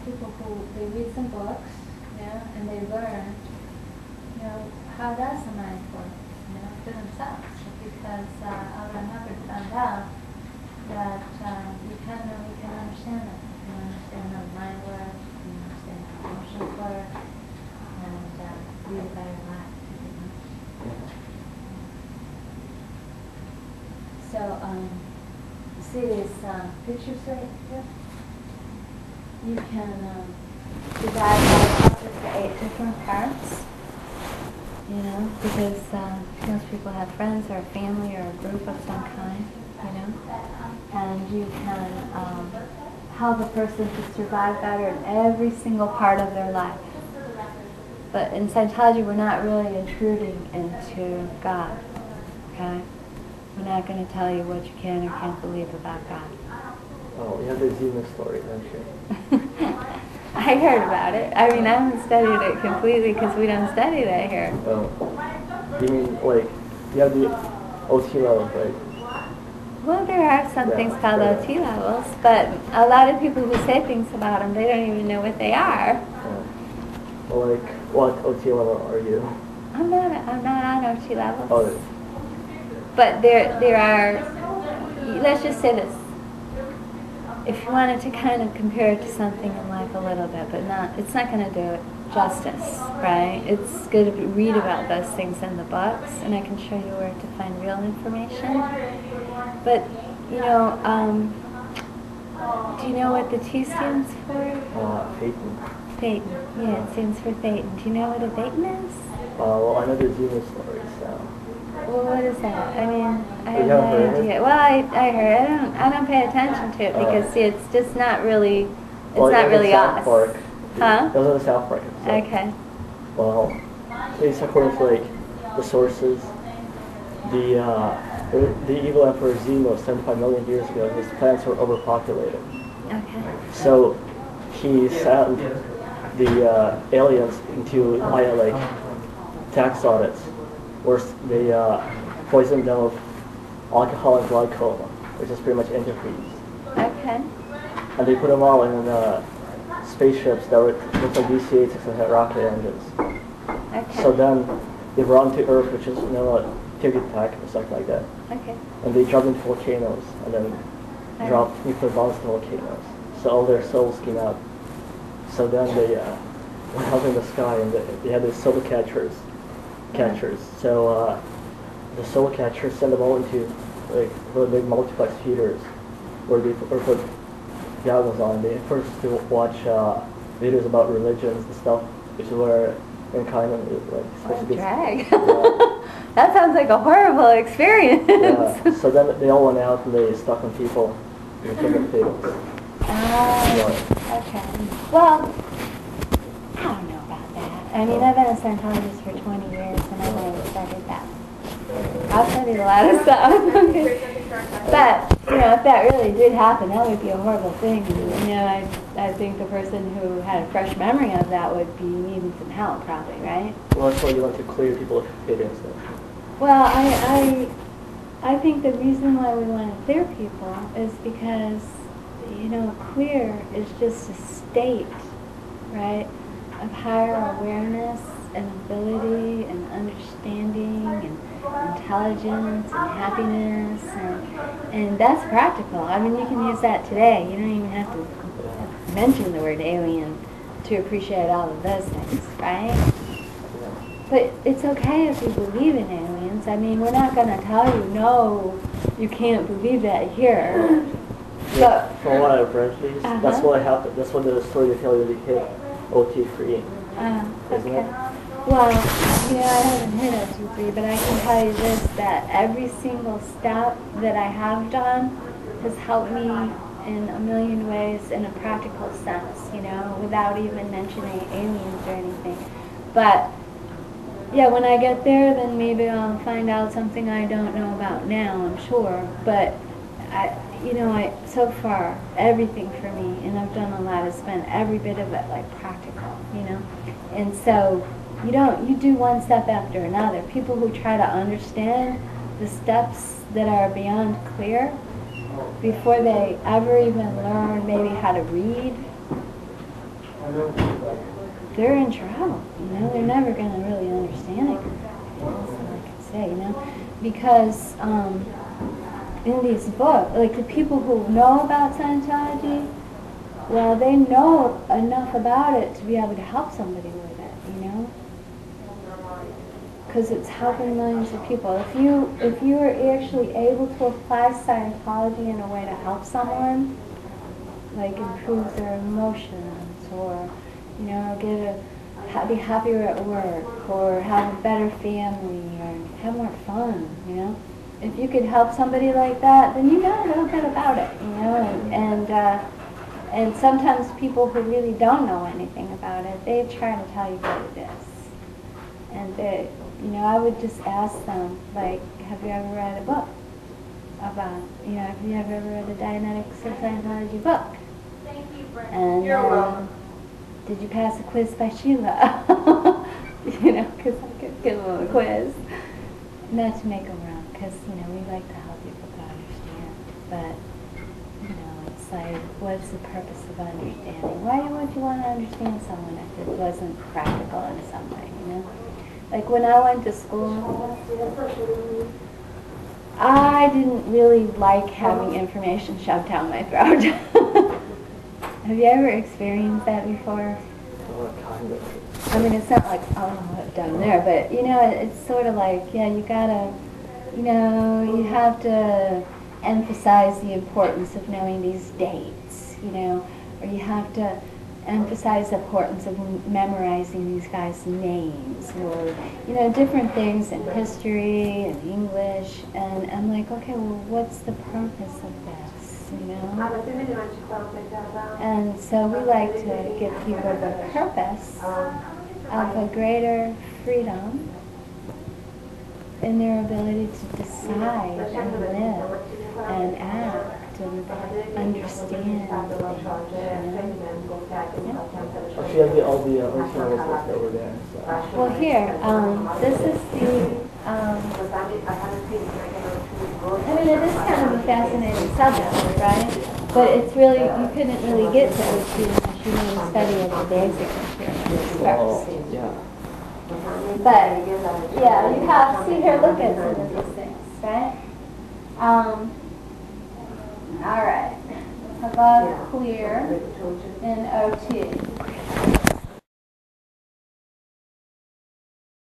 people who, they read some books, and they learn, how does the mind work, for themselves. Because Alvin Hubbard found out that you can understand it. You can understand how the mind works, you can understand how emotions work, and lead a better life. So, see these pictures right here? You can divide life up into 8 different parts, because most people have friends or a family or a group of some kind, and you can help a person to survive better in every single part of their life. But in Scientology, we're not really intruding into God, okay? We're not going to tell you what you can or can't believe about God. Oh, you have the Zima story, don't you? I heard about it. I mean, I haven't studied it completely because we don't study that here. Oh. You mean, you have the OT levels, right? Well, there are some things called OT levels, but a lot of people who say things about them, they don't even know what they are. Oh. Well, what OT level are you? I'm not on OT levels. Oh. But there are, let's just say this. If you wanted to kind of compare it to something in life a little bit, but it's not going to do it justice, right? It's good to read about those things in the books, and I can show you where to find real information. But, do you know what the T stands for? Phaeton. Phaeton, yeah, it stands for Phaeton. Do you know what a Phaeton is? Well, I know the Zima story, so. Well, what is that? I mean, I have no idea. Well, I heard. I don't pay attention to it because see, it's just not really. It's not really us. Park. Huh? It was in the South Park episode. Okay. Well, it's according to the sources. The evil Emperor Zemo, 75 million years ago, his planets were overpopulated. Okay. So he sent the aliens into tax audits, where they poisoned them with alcohol and glaucoma, which is pretty much antifreeze. Okay. And they put them all in spaceships that looked like DC-8s and had rocket engines. Okay. So then they brought them to Earth, which is a ticket pack or something like that. Okay. And they dropped into volcanoes and then dropped nuclear bombs to volcanoes. So all their souls came out. So then they went up in the sky and they had these soul catchers. So the soul catchers send them all into really big multiplex theaters where they put goggles on. They first to watch videos about religions and stuff, which is where mankind is supposed to be. Drag. That sounds like a horrible experience. Yeah. So then they all went out and they stuck on people in different fields. Okay. Well, I don't know about that. I mean, I've been a Scientologist for 20 years and I've never studied that. I've studied a lot of stuff. But, if that really did happen, that would be a horrible thing. I think the person who had a fresh memory of that would be needing some help, probably, right? Well, that's why you want to clear people of hate and stuff. Well, I think the reason why we want to clear people is because, clear is just a state, right, of higher awareness and ability and understanding and intelligence and happiness, and that's practical. I mean, you can use that today. You don't even have to mention the word alien to appreciate all of those things, right? But it's okay if you believe in aliens. I mean, we're not going to tell you, no, you can't believe that here. Yeah, from what I've read, please, that's what happened. That's what the story they tell you they hit OT3. Isn't it? Well, I haven't hit OT3, but I can tell you this, that every single step that I have done has helped me in a million ways in a practical sense, without even mentioning aliens or anything. But, yeah, when I get there, then maybe I'll find out something I don't know about now, I'm sure. But, so far, everything for me, and I've done a lot, has been every bit of it, practical, And so, you do one step after another. People who try to understand the steps that are beyond clear, before they ever even learn maybe how to read, they're in trouble. They're never going to really understand it. That's all I can say. Because in these books, like the people who know about Scientology, well, they know enough about it to be able to help somebody with it. Because it's helping millions of people. If you are actually able to apply Scientology in a way to help someone, like improve their emotions, or be happier at work, or have a better family, or have more fun, If you could help somebody like that, then you know a little bit about it, and sometimes people who really don't know anything about it, they try to tell you what it is. And I would just ask them, like, have you ever read a book about, have you ever read a Dianetics of Scientology book? And did you pass a quiz by Sheila? Because I could give them a quiz. Not to make them wrong, because, we like to help people to understand. But, it's like, what's the purpose of understanding? Why would you want to understand someone if it wasn't practical in some way, Like when I went to school, I didn't really like having information shoved down my throat. Have you ever experienced that before? Kind of. I mean, it's not like, oh, down there, but, it's sort of like, yeah, you gotta, you have to emphasize the importance of knowing these dates, or you have to emphasize the importance of memorizing these guys' names, or, different things in history and English, and I'm like, okay, well, what's the purpose of this, And so we like to give people the purpose of a greater freedom in their ability to decide and live and act and understand things, Actually, I get all the originals that were there. So. Well, here, this is the, I mean, it is kind of a fascinating subject, right? But it's really, you couldn't really get to OT unless you knew the study of the basic materials first. Yeah. But, yeah, you have, see here, look at some of these things, right? All right. Above clear in OT.